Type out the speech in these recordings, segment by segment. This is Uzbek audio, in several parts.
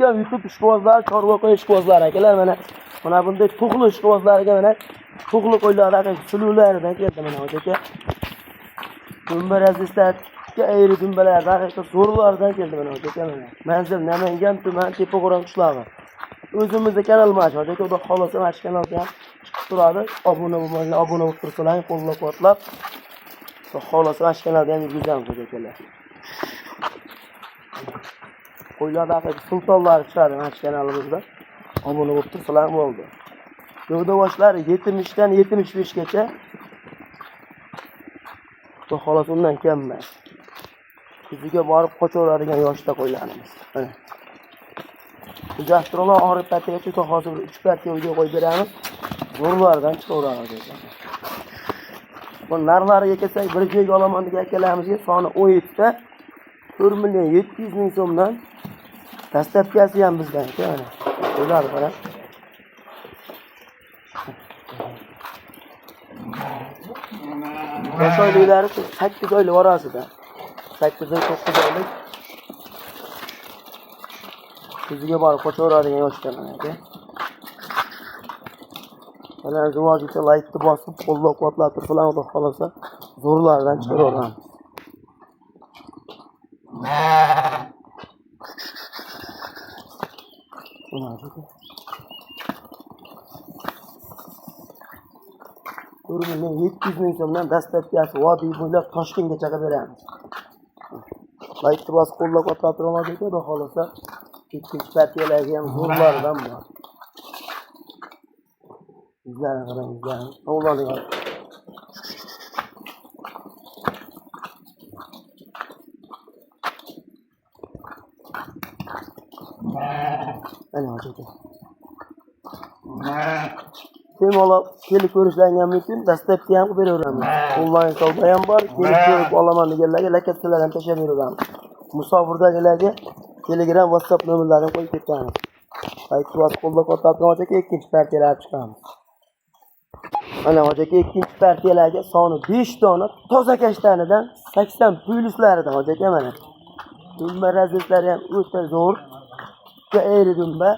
muhkam YouTube ishqibozlar, chorva qo'y ishqibozlar akalar mana bunday to'qli ishqibozlarga mana to'qli qo'ylar suluvlaridan keldi mana aka. Dumba razistatga ayri dumbalar daqiqa zo'rlardan keldi mana aka mana. Manzil Namangan tuman Tepago'ron qishlog'i. O'zimizning kanalimiz aka, xudo xolasa mana shu kanalga ham chiqib turadi. Obuna bo'lib tursalar, qo'llab-quvvatlab. Xudo xolasa mana shu kanalga ham yurgizamiz akalar. Qo'ylar daqiqa sultonlar chiqadi mana shu kanalimizda. Obuna bo'lib tursalar bo'ldi. Gavda boshlari 70 dan 75 gacha. Xudo xolasa undan kam emas. Kuziga borib qochaveradigan yoshda qo'ylarimiz. Mana. Jastrollar og'rib patagacha to hozir 3 partiya uyga qo'yib beramiz. Zo'rlardan chiqaveradi. Bu narxlariga kelsak, bir joyga olaman degan akalarimizga soni 17 ta 4 million 700 ming so'mdan dastlabkasi ham bizdan mana. Ular mana. Qo'shoylilari 8 oylik orasida. 8 oy 9 oylik. Kuziga borib qochaveradigan yoshdan aka. Mana zo'rg'icha laytni bosib, qo'llab-quvvatlab tursalar, xudo xolasa zo'rlardan chiqaveramiz. O'rniga 700 ming so'mdan dastlabkasi vodiy bo'ylab Toshkentgacha beramiz. Laytni bosib qo'llab-quvvatlab turamiz aka, xudo xolasa ikkinchi partiyalarga ham zo'rlardan bor. Izlarni qarang, izlarni. O'g'lonlar. Ana aka. Bemalol kelib ko'rishlariga mumkin, dastlabki ham qilib beraveramiz. Onlayn savdo ham bor, kelib ko'rib olaman deganlarga lakatlarni tashlab beraveramiz. Musofirdagilarga Telegram, WhatsApp nomerlarini qo'yib ketamiz. Aytib qo'llab-quvvatlab aka ikkinchi partiyalar chiqamiz. Mana aka ikkinchi partiyalarga soni 5 dona toza kashtanidan 80 plyuslaridan aka mana. Dumba razizlari ham o'ta zo'r. Ayri dumba.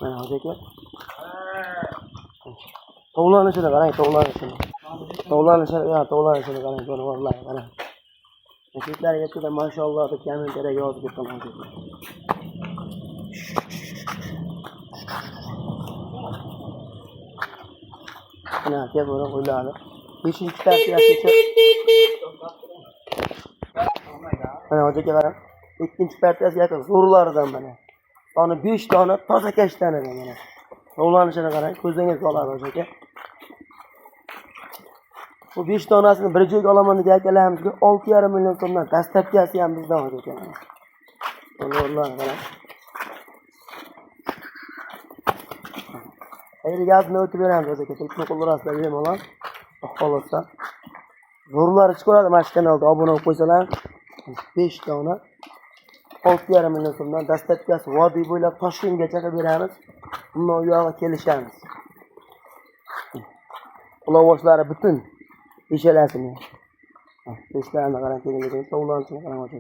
Mana aka. Tovlanishini qarang, tovlanishini. Tovlanishini qarang, jonivorlar qarang. Erkaklarga juda mashalloh deb kommentariyaga yozib ketaman. Mana aka buni qo'yiladi. 5-partiyasigacha. Mana aka qarang. Ikkinchi partiyasiga zo'rlaridan mana. Soni 5 dona toza kashtanidan mana. Tovlanishini qarang, ko'zingiz oladi aka. Bu 5 donasini bir joyga olaman degan akalarimizga 6,5 million so'mdan dastlabkasi ham bizdan aka. Zo'rlar qarang. Ayri gazni o'tib beramiz aka. Telefon qo'llarasizlar bemalol. Xolosda. Zo'rlari chiqadi mana shu kanalga obuna bo'lib qo'ysalar 5 dona 6,5 million so'mdan dastlabkasi vodiy bo'ylab Toshkentgacha qilib beramiz. Bundan u yoqqa kelishamiz. Qulovoshlari butun eshalasini. Eshlarini qarang, kelinglar, tovlanishini qarang aka.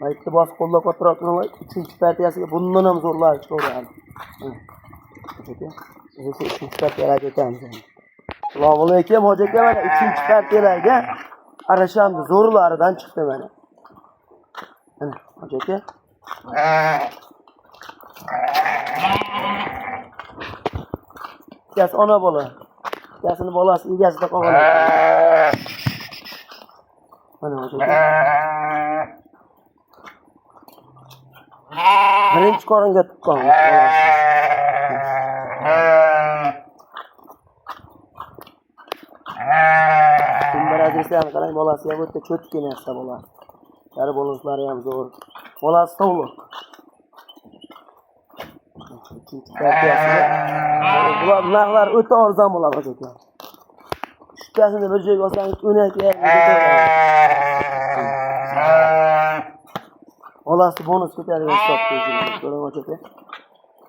Maytni bosib qo'llab-quvvatlab turib, uchinchi partiyasiga bundan ham zo'rlar chiqaveradi. Aka, biz uchinchi partiyalarga o'tamiz. Assalomu alaykum hoji aka, mana uchinchi partiyalarga arashamdi zo'rlaridan chiqdi mana. Mana hoji aka. Egasi ona bola. Egasini bolasi egasida qolgan. Mana hoji aka. Birinchi qoringa tuqqan. Kimbaradislarni qarang, bolasi ham o'ta cho'tki narsa bo'ladi. Qari bolalari ham zo'r. Bolasi to'liq. Bular narxlar o'ta arzon bo'ladi aka. Uchtasini bir joyga olsangiz 12 bolasi bonus ko'tarib hisob qo'yishimiz. Ko'ring aka.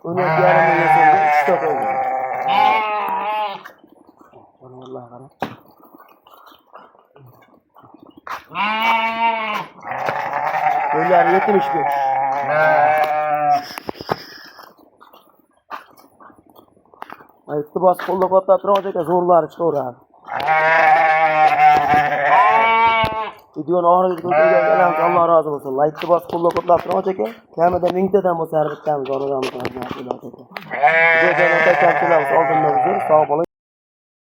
12,5 million so'mga 3 ta qo'ydi. Alloh qarang. Uylari 75. Aytdi bas qo'llab-quvvatlab turgan aka zo'rlari chiqaveradi. Videoni oxiriga ko'rganlar Alloh rozi bo'lsin. Like bos qo'llab-quvvatlab turgan aka. Kamida 1000 tadan bo'lsa har bittamiz oradamiz. Video joylarda kamchilar oldindan sog' bo'ling.